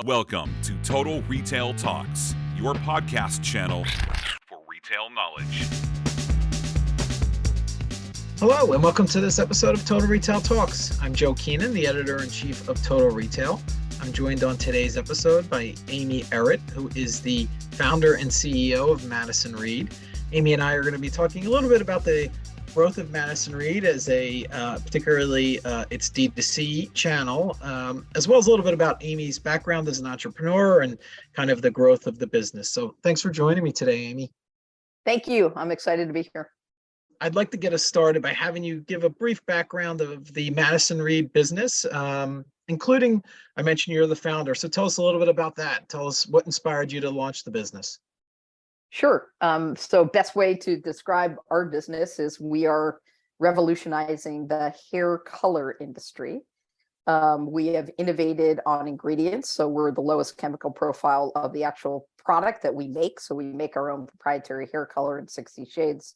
Welcome to Total Retail Talks, your podcast channel for retail knowledge. Hello, and welcome to this episode of Total Retail Talks. I'm Joe Keenan, the editor-in-chief of Total Retail. I'm joined on today's episode by Amy Errett, who is the founder and CEO of Madison Reed. Amy and I are going to be talking a little bit about the growth of Madison Reed as a particularly its DTC channel, as well as a little bit about Amy's background as an entrepreneur and kind of the growth of the business. So thanks for joining me today, Amy. Thank you. I'm excited to be here. I'd like to get us started by having you give a brief background of the Madison Reed business, including, I mentioned you're the founder. So tell us a little bit about that. Tell us what inspired you to launch the business. Sure. So best way to describe our business is we are revolutionizing the hair color industry. We have innovated on ingredients. So we're the lowest chemical profile of the actual product that we make. So we make our own proprietary hair color in 60 shades.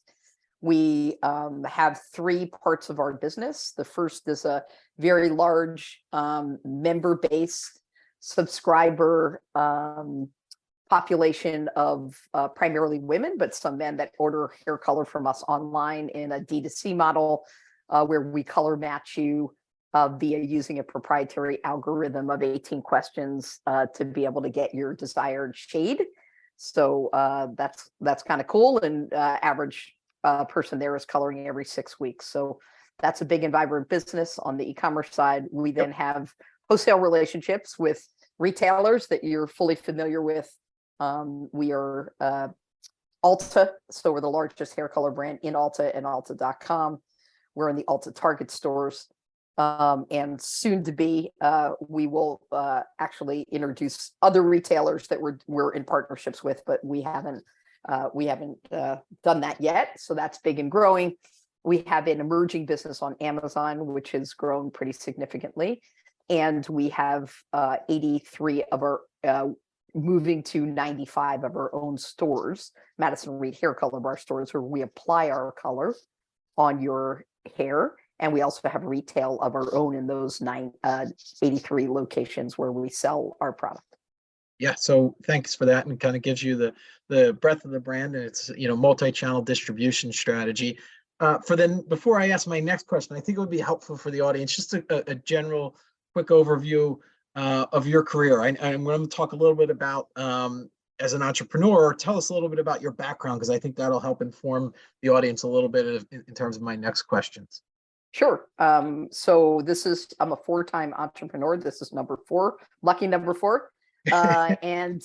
We have three parts of our business. The first is a very large member-based subscriber population of primarily women, but some men that order hair color from us online in a DTC model where we color match you via using a proprietary algorithm of 18 questions to be able to get your desired shade. So that's kind of cool. And average person there is coloring every 6 weeks. So that's a big and vibrant business. On the e-commerce side, we then have wholesale relationships with retailers that you're fully familiar with. We are Ulta, so we're the largest hair color brand in Ulta and Ulta.com. We're in the Ulta Target stores, and soon to be, we will actually introduce other retailers that we're in partnerships with, but we haven't done that yet. So that's big and growing. We have an emerging business on Amazon, which has grown pretty significantly, and we have 83 of our moving to 95 of our own stores, Madison Reed hair color bar stores, where we apply our color on your hair. And we also have retail of our own in those 83 locations where we sell our product. Yeah, so thanks for that, and kind of gives you the breadth of the brand and its multi-channel distribution strategy. Before I ask my next question, I think it would be helpful for the audience just a general quick overview of your career. I'm going to talk a little bit about as an entrepreneur. Tell us a little bit about your background, because I think that'll help inform the audience a little bit in terms of my next questions. Sure. So I'm a 4-time entrepreneur. This is number 4, lucky number 4. And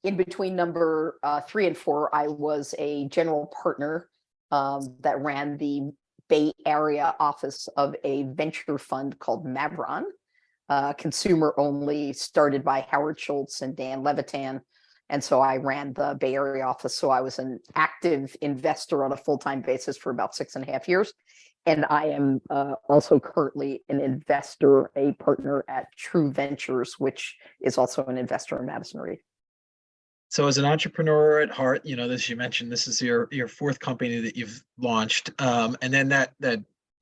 in between number 3 and 4, I was a general partner that ran the Bay Area office of a venture fund called Mavron. Consumer only, started by Howard Schultz and Dan Levitan. And so I ran the Bay Area office. So I was an active investor on a full-time basis for about 6.5 years. And I am also currently an investor, a partner at True Ventures, which is also an investor in Madison Reed. So as an entrepreneur at heart, this you mentioned, this is your 4th company that you've launched. And then that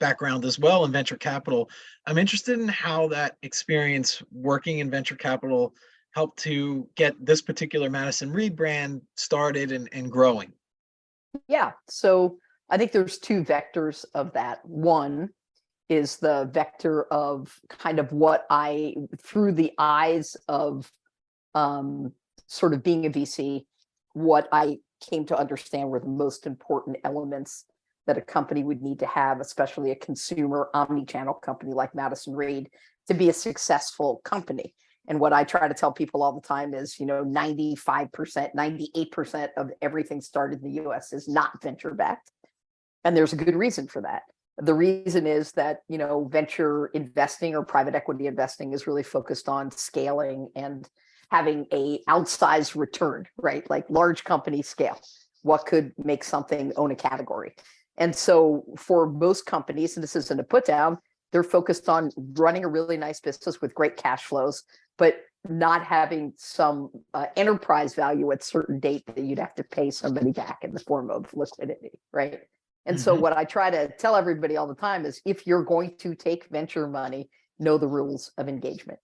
background as well in venture capital. I'm interested in how that experience working in venture capital helped to get this particular Madison Reed brand started and growing. Yeah, so I think there's 2 vectors of that. One is the vector of kind of what through the eyes of sort of being a VC, what I came to understand were the most important elements that a company would need to have, especially a consumer omnichannel company like Madison Reed, to be a successful company. And what I try to tell people all the time is, 95%, 98% of everything started in the US is not venture backed. And there's a good reason for that. The reason is that, venture investing or private equity investing is really focused on scaling and having a outsized return, right? Like large company scale. What could make something own a category? And so for most companies, and this isn't a put down, they're focused on running a really nice business with great cash flows, but not having some enterprise value at a certain date that you'd have to pay somebody back in the form of liquidity, right? And so what I try to tell everybody all the time is, if you're going to take venture money, know the rules of engagement.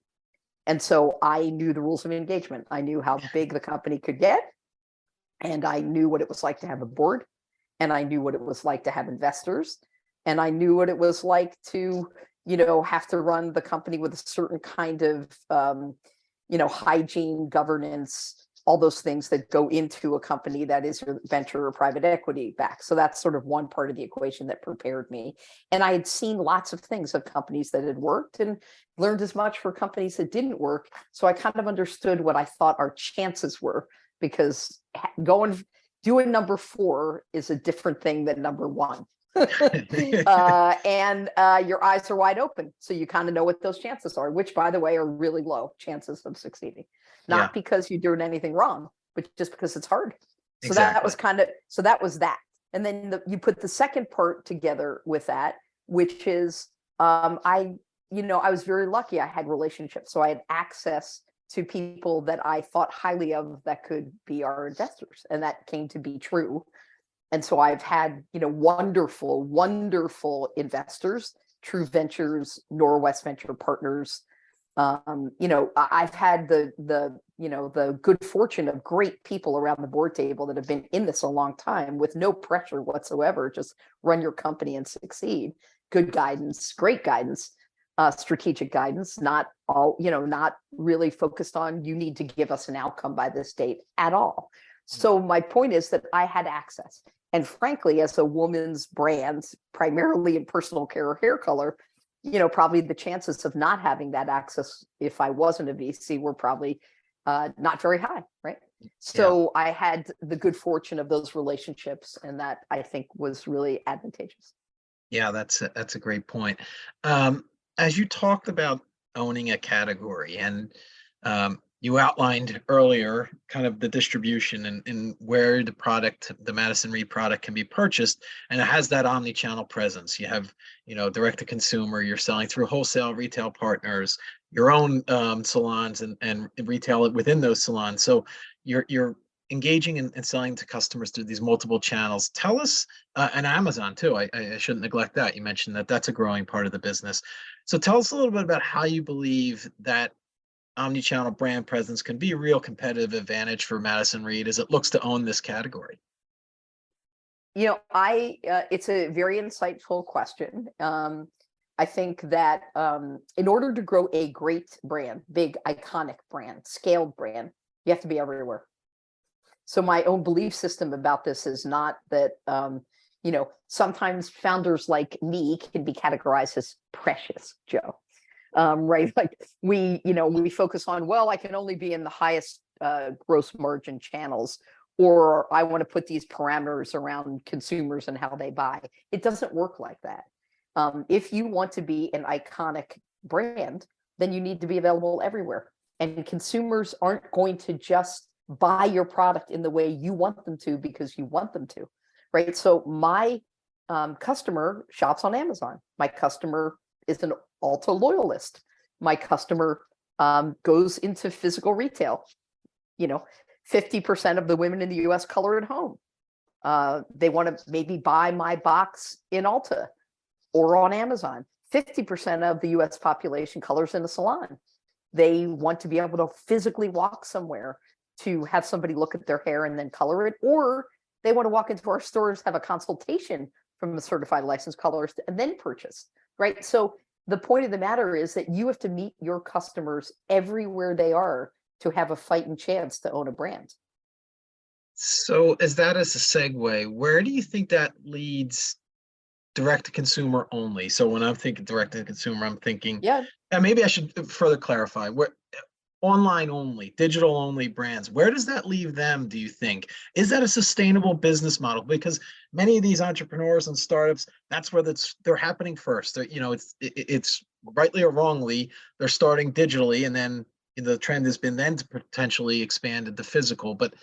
And so I knew the rules of engagement. I knew how big the company could get, and I knew what it was like to have a board, and I knew what it was like to have investors, and I knew what it was like to, have to run the company with a certain kind of, hygiene, governance, all those things that go into a company that is your venture or private equity back. So that's sort of one part of the equation that prepared me. And I had seen lots of things of companies that had worked and learned as much for companies that didn't work. So I kind of understood what I thought our chances were, because doing number 4 is a different thing than number 1. And your eyes are wide open. So you kind of know what those chances are, which, by the way, are really low chances of succeeding. Not because you're doing anything wrong, but just because it's hard. So that was that was that. And then you put the second part together with that, which is I was very lucky. I had relationships. So I had access to people that I thought highly of that could be our investors. And that came to be true. And so I've had, wonderful, wonderful investors, True Ventures, Norwest Venture Partners. I've had the good fortune of great people around the board table that have been in this a long time with no pressure whatsoever. Just run your company and succeed. Good guidance, great guidance, strategic guidance, not really focused on you need to give us an outcome by this date at all. So my point is that I had access. And frankly, as a woman's brand, primarily in personal care or hair color, probably the chances of not having that access if I wasn't a VC were probably not very high, right? So I had the good fortune of those relationships, and that I think was really advantageous. Yeah, that's a great point. As you talked about owning a category, and you outlined earlier kind of the distribution and where the Madison Reed product can be purchased, and it has that omni-channel presence. You have, direct to consumer, you're selling through wholesale retail partners, your own salons and retail it within those salons. So you're engaging and selling to customers through these multiple channels. Tell us, and Amazon too, I shouldn't neglect that. You mentioned that that's a growing part of the business. So tell us a little bit about how you believe that omni-channel brand presence can be a real competitive advantage for Madison Reed as it looks to own this category. It's a very insightful question. I think that in order to grow a great brand, big, iconic brand, scaled brand, you have to be everywhere. So my own belief system about this is not that, sometimes founders like me can be categorized as precious, Joe. Right? Like we focus on, well, I can only be in the highest gross margin channels, or I want to put these parameters around consumers and how they buy. It doesn't work like that. If you want to be an iconic brand, then you need to be available everywhere. And consumers aren't going to just buy your product in the way you want them to because you want them to, right? So my customer shops on Amazon. My customer is an Ulta loyalist. My customer goes into physical retail. 50% of the women in the US color at home. They want to maybe buy my box in Ulta or on Amazon. 50% of the US population colors in a salon. They want to be able to physically walk somewhere to have somebody look at their hair and then color it, or they want to walk into our stores, have a consultation from a certified licensed colorist, and then purchase, right? So the point of the matter is that you have to meet your customers everywhere they are to have a fighting chance to own a brand. So as that is a segue, where do you think that leads direct to consumer only? So when I'm thinking direct to consumer, I'm thinking, and maybe I should further clarify, where online only, digital only brands, where does that leave them, do you think? Is that a sustainable business model? Because many of these entrepreneurs and startups, that's where they're happening first. They're, it's rightly or wrongly, they're starting digitally, and then the trend has been then to potentially expand into physical. But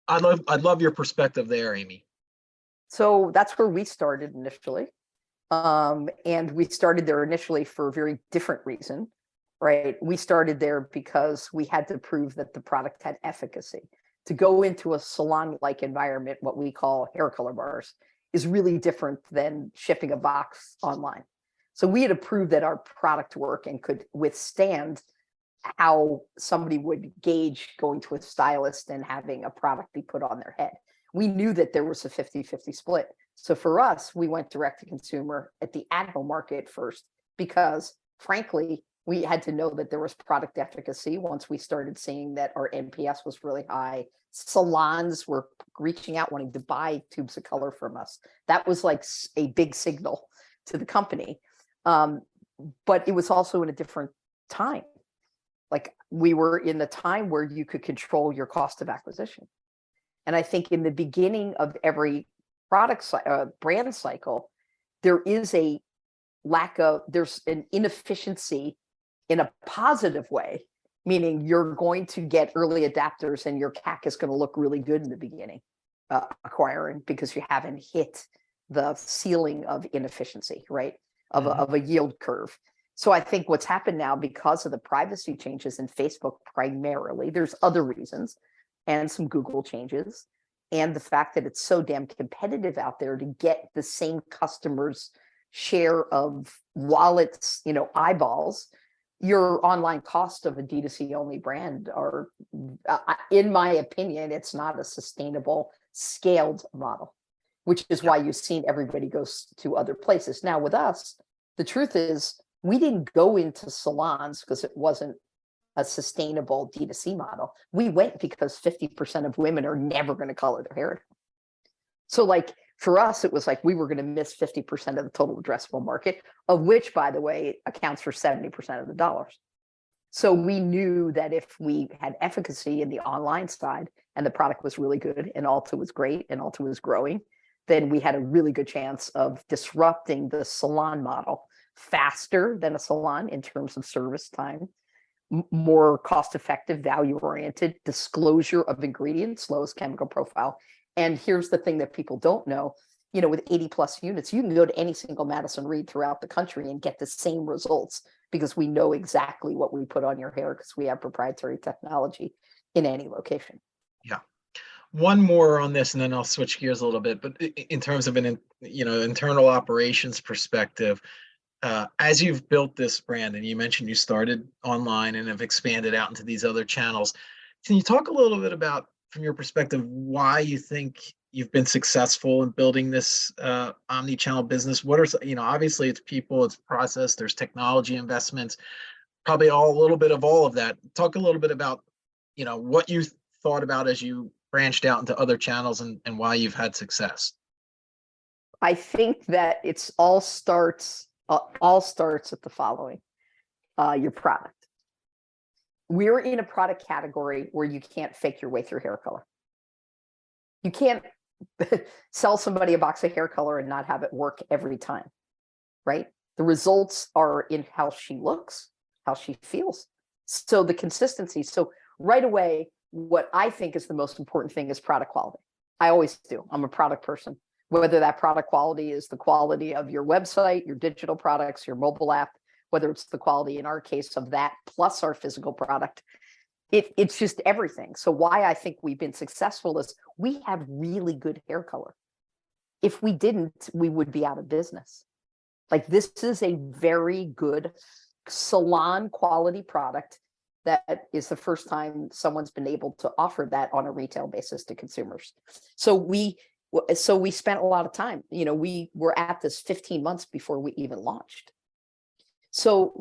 I'd love your perspective there, Amy. So that's where we started initially. And we started there initially for a very different reason, right? We started there because we had to prove that the product had efficacy. To go into a salon-like environment, what we call hair color bars, is really different than shipping a box online. So we had to prove that our product worked and could withstand how somebody would gauge going to a stylist and having a product be put on their head. We knew that there was a 50-50 split. So for us, we went direct to consumer at the at-home market first, because frankly, we had to know that there was product efficacy once we started seeing that our NPS was really high. Salons were reaching out wanting to buy tubes of color from us. That was like a big signal to the company. But it was also in a different time. Like, we were in the time where you could control your cost of acquisition. And I think in the beginning of every brand cycle, there's an inefficiency in a positive way, meaning you're going to get early adapters and your CAC is going to look really good in the beginning, acquiring, because you haven't hit the ceiling of inefficiency, right? Of a yield curve. So I think what's happened now, because of the privacy changes in Facebook primarily, there's other reasons, and some Google changes, and the fact that it's so damn competitive out there to get the same customers' share of wallets, eyeballs, your online cost of a D2C only brand are, in my opinion, it's not a sustainable scaled model, which is why you've seen everybody goes to other places. Now with us, the truth is we didn't go into salons because it wasn't a sustainable D2C model. We went because 50% of women are never going to color their hair. So like for us, it was like we were going to miss 50% of the total addressable market, of which, by the way, accounts for 70% of the dollars. So we knew that if we had efficacy in the online side and the product was really good and Ulta was great and Ulta was growing, then we had a really good chance of disrupting the salon model faster than a salon in terms of service time, more cost-effective, value-oriented, disclosure of ingredients, lowest chemical profile. And here's the thing that people don't know, with 80 plus units, you can go to any single Madison Reed throughout the country and get the same results, because we know exactly what we put on your hair, because we have proprietary technology in any location. Yeah. One more on this, and then I'll switch gears a little bit. But in terms of an internal operations perspective, as you've built this brand, and you mentioned you started online and have expanded out into these other channels, can you talk a little bit about, from your perspective, why you think you've been successful in building this omni-channel business? What are, obviously it's people, it's process, there's technology investments, probably a little bit of all of that. Talk a little bit about, what you thought about as you branched out into other channels and why you've had success. I think that it's all starts at the following: your product. We're in a product category where you can't fake your way through hair color. You can't sell somebody a box of hair color and not have it work every time, right? The results are in how she looks, how she feels. So the consistency. So right away, what I think is the most important thing is product quality. I always do. I'm a product person. Whether that product quality is the quality of your website, your digital products, your mobile app, whether it's the quality, in our case, of that plus our physical product, it's just everything. So why I think we've been successful is we have really good hair color. If we didn't, we would be out of business. Like, this is a very good salon quality product that is the first time someone's been able to offer that on a retail basis to consumers. So we spent a lot of time, we were at this 15 months before we even launched. So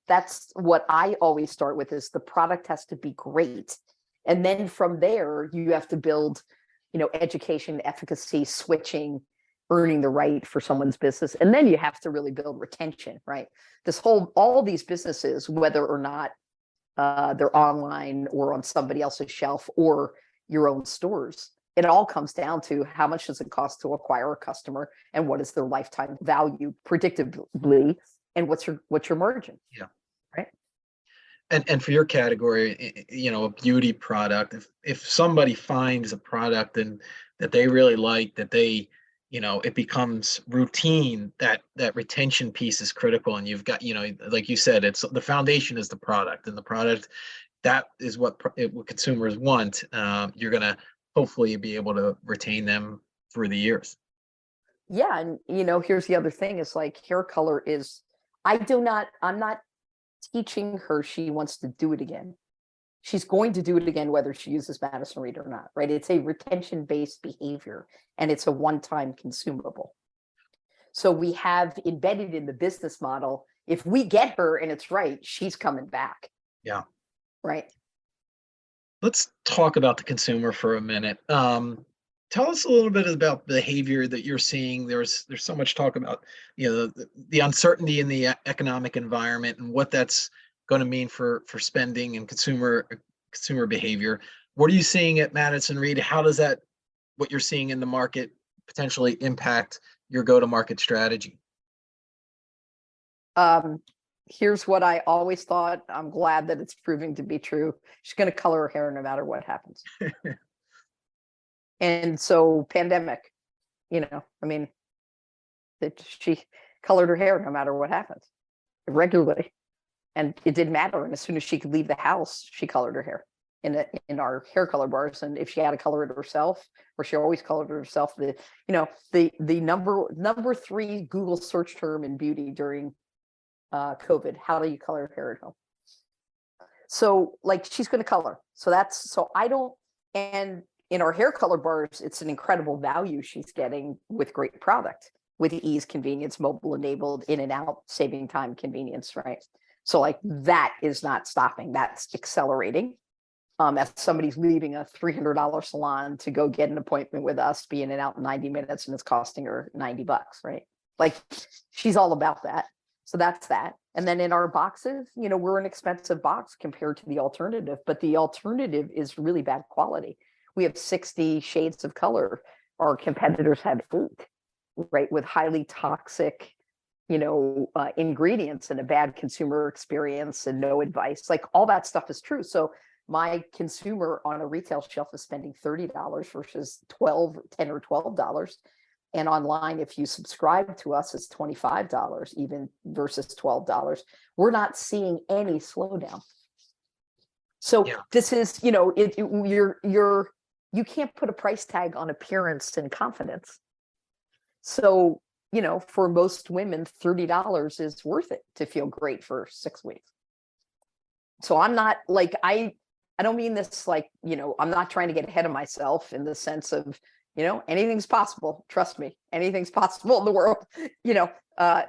that's what I always start with, is the product has to be great. And then from there, you have to build, education, efficacy, switching, earning the right for someone's business. And then you have to really build retention, right? All these businesses, whether or not they're online or on somebody else's shelf or your own stores, it all comes down to how much does it cost to acquire a customer and what is their lifetime value predictably, and what's your margin? Yeah. Right. And for your category, a beauty product, if somebody finds a product and that they really like, that they, it becomes routine, that retention piece is critical. And you've got, like you said, it's the foundation is the product, and the product, that is what consumers want. You're going to hopefully be able to retain them through the years. Yeah. And, here's the other thing is, like, hair color is, I'm not teaching her she wants to do it again. She's going to do it again, whether she uses Madison Reed or not, right? It's a retention-based behavior, and it's a one-time consumable. So we have embedded in the business model, if we get her and it's right, she's coming back. Yeah. Right. Let's talk about the consumer for a minute. Tell us a little bit about behavior that you're seeing. There's so much talk about, the uncertainty in the economic environment and what that's going to mean for spending and consumer behavior. What are you seeing at Madison Reed? How does that, what you're seeing in the market, potentially impact your go-to-market strategy? Here's what I always thought. I'm glad that it's proving to be true. She's going to color her hair no matter what happens. And so pandemic, that she colored her hair no matter what happens regularly. And it didn't matter. And as soon as she could leave the house, she colored her hair in our hair color bars. And if she had to color it herself, or she always colored it herself, the number 3 Google search term in beauty during COVID, how do you color your hair at home? So she's going to color. And in our hair color bars, it's an incredible value she's getting with great product, with ease, convenience, mobile enabled, in and out, saving time, convenience, right? So that is not stopping. That's accelerating. As somebody's leaving a $300 salon to go get an appointment with us, be in and out in 90 minutes, and it's costing her $90, right? She's all about that. So that's that. And then in our boxes, we're an expensive box compared to the alternative, but the alternative is really bad quality. We have 60 shades of color. Our competitors have 8, right? With highly toxic, ingredients and a bad consumer experience and no advice. All that stuff is true. So my consumer on a retail shelf is spending $30 versus $10 or $12. And online, if you subscribe to us, it's $25 even versus $12. We're not seeing any slowdown. So this is, you can't put a price tag on appearance and confidence. So, for most women, $30 is worth it to feel great for 6 weeks. So I'm not I don't mean this I'm not trying to get ahead of myself in the sense of, anything's possible. Trust me, anything's possible in the world.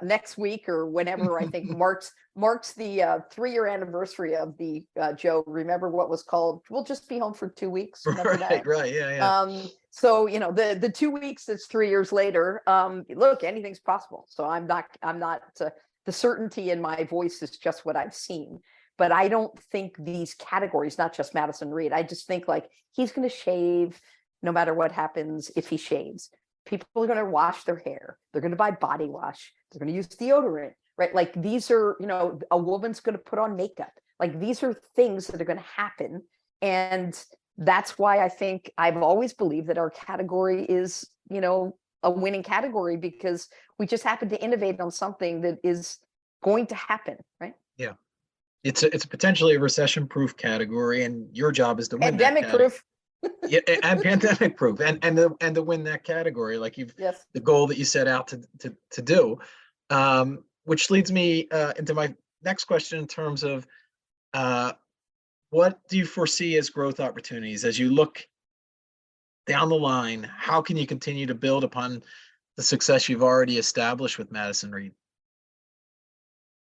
Next week or whenever I think marks the 3-year anniversary of the Joe. Remember what was called? We'll just be home for 2 weeks. Remember that? Right. Yeah. So the 2 weeks is 3 years later. Look, anything's possible. So I'm not. The certainty in my voice is just what I've seen. But I don't think these categories, not just Madison Reed. I just think he's going to shave no matter what happens if he shaves. People are going to wash their hair. They're going to buy body wash. They're going to use deodorant, right? These are, a woman's going to put on makeup. These are things that are going to happen. And that's why I think I've always believed that our category is, a winning category, because we just happen to innovate on something that is going to happen, right? Yeah. It's potentially a recession-proof category, and your job is to win pandemic-proof. Yeah, and pandemic-proof, and to win that category, the goal that you set out to do. Which leads me into my next question in terms of what do you foresee as growth opportunities as you look down the line? How can you continue to build upon the success you've already established with Madison Reed?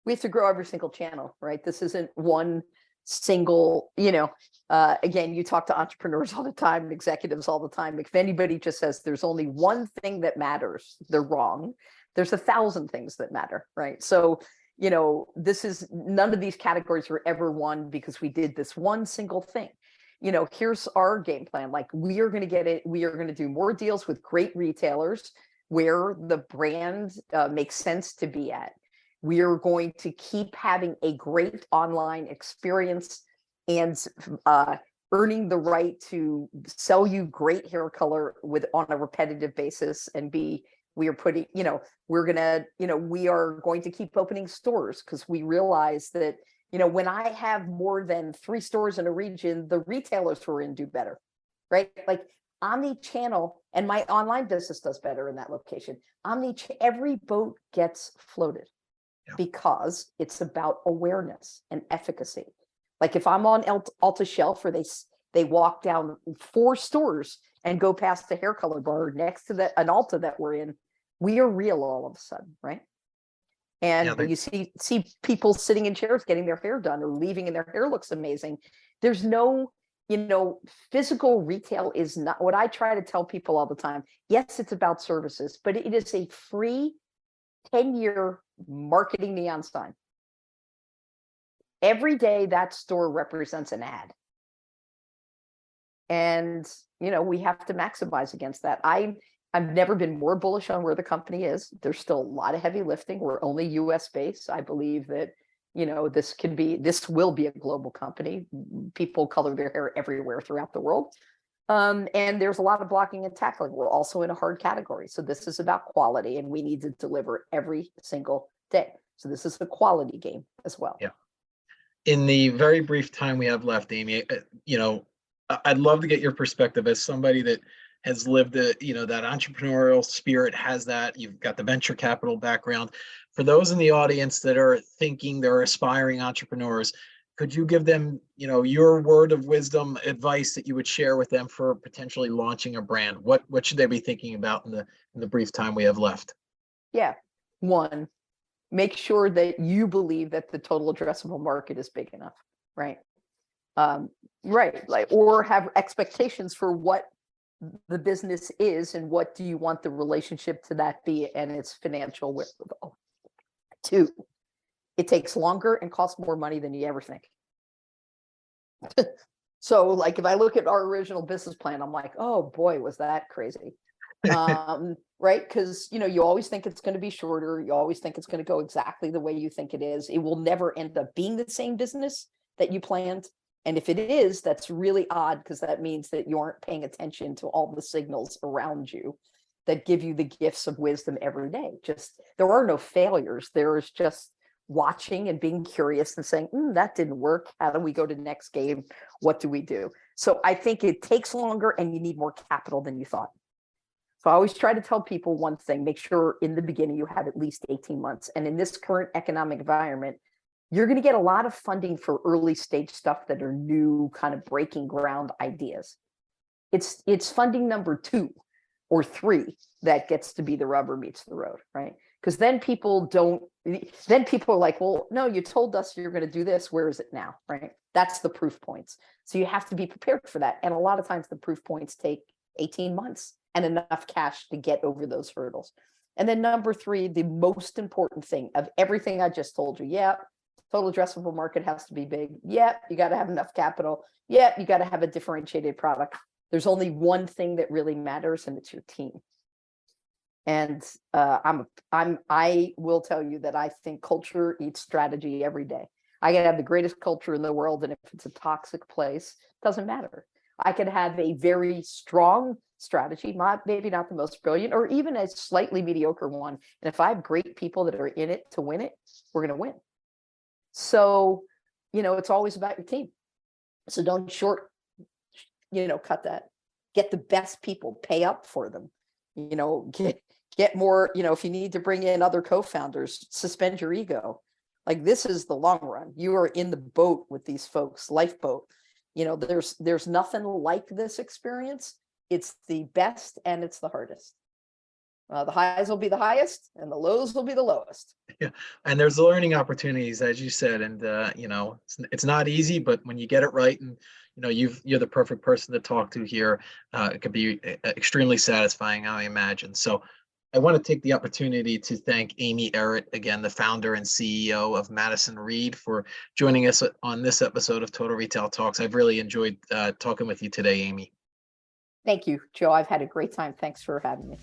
We have to grow every single channel, right? This isn't one single, again, you talk to entrepreneurs all the time, executives all the time. If anybody just says there's only one thing that matters, they're wrong. There's 1,000 things that matter, right? So, none of these categories were ever won because we did this one single thing. Here's our game plan. We are going to get it. We are going to do more deals with great retailers where the brand makes sense to be at. We are going to keep having a great online experience and earning the right to sell you great hair color on a repetitive basis. And we are putting, we are going to keep opening stores, because we realize that, when I have more than 3 stores in a region, the retailers we're in do better, right? Omnichannel, and my online business does better in that location. Every boat gets floated. because it's about awareness and efficacy. Like if I'm on Ulta shelf, or they walk down 4 stores and go past the hair color bar next to an Ulta that we're in, we are real all of a sudden, right? And you see people sitting in chairs getting their hair done or leaving and their hair looks amazing. There's no, physical retail is not what I try to tell people all the time. Yes, it's about services, but it is a free 10-year marketing neon sign. Every day that store represents an ad. And, we have to maximize against that. I've never been more bullish on where the company is. There's still a lot of heavy lifting. We're only US based. I believe that, this will be a global company. People color their hair everywhere throughout the world. And there's a lot of blocking and tackling. We're also in a hard category. So this is about quality, and we need to deliver every single day. So this is a quality game as well. Yeah. In the very brief time we have left, Amy, I'd love to get your perspective as somebody that has lived that entrepreneurial spirit, has that. You've got the venture capital background. For those in the audience that are thinking they're aspiring entrepreneurs, could you give them, your word of wisdom, advice that you would share with them for potentially launching a brand? What should they be thinking about in the brief time we have left? Yeah. 1, make sure that you believe that the total addressable market is big enough, right? Right. Or have expectations for what the business is and what do you want the relationship to that be and its financial wherewithal. 2, it takes longer and costs more money than you ever think. So if I look at our original business plan, I'm like, oh boy, was that crazy. Right? Because, you always think it's going to be shorter. You always think it's going to go exactly the way you think it is. It will never end up being the same business that you planned. And if it is, that's really odd, because that means that you aren't paying attention to all the signals around you that give you the gifts of wisdom every day. There are no failures. There is just watching and being curious and saying, that didn't work. How do we go to the next game? What do we do? So I think it takes longer and you need more capital than you thought. So I always try to tell people one thing: make sure in the beginning you have at least 18 months. And in this current economic environment, you're going to get a lot of funding for early stage stuff that are new, kind of breaking ground ideas. It's funding number 2 or 3 that gets to be the rubber meets the road, right? Because then people are like, well, no, you told us you're going to do this. Where is it now, right? That's the proof points. So you have to be prepared for that. And a lot of times the proof points take 18 months and enough cash to get over those hurdles. And then number 3, the most important thing of everything I just told you, total addressable market has to be big. Yeah, you got to have enough capital. Yeah, you got to have a differentiated product. There's only one thing that really matters, and it's your team. And I will tell you that I think culture eats strategy every day. I can have the greatest culture in the world, and if it's a toxic place, it doesn't matter. I could have a very strong strategy, maybe not the most brilliant, or even a slightly mediocre one. And if I have great people that are in it to win it, we're going to win. So, it's always about your team. So don't cut that. Get the best people, pay up for them, get more, if you need to bring in other co-founders, suspend your ego. This is the long run. You are in the boat with these folks, lifeboat. There's nothing like this experience. It's the best and it's the hardest. The highs will be the highest and the lows will be the lowest. Yeah. And there's learning opportunities, as you said, and it's not easy, but when you get it right, and you're the perfect person to talk to here, it could be extremely satisfying, I imagine. So I want to take the opportunity to thank Amy Errett, again, the founder and CEO of Madison Reed, for joining us on this episode of Total Retail Talks. I've really enjoyed talking with you today, Amy. Thank you, Joe. I've had a great time. Thanks for having me.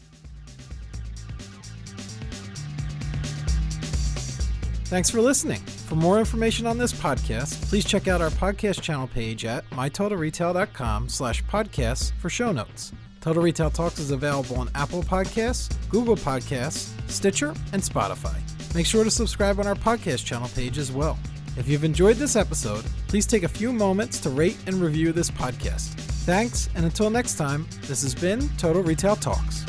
Thanks for listening. For more information on this podcast, please check out our podcast channel page at mytotalretail.com/podcasts for show notes. Total Retail Talks is available on Apple Podcasts, Google Podcasts, Stitcher, and Spotify. Make sure to subscribe on our podcast channel page as well. If you've enjoyed this episode, please take a few moments to rate and review this podcast. Thanks, and until next time, this has been Total Retail Talks.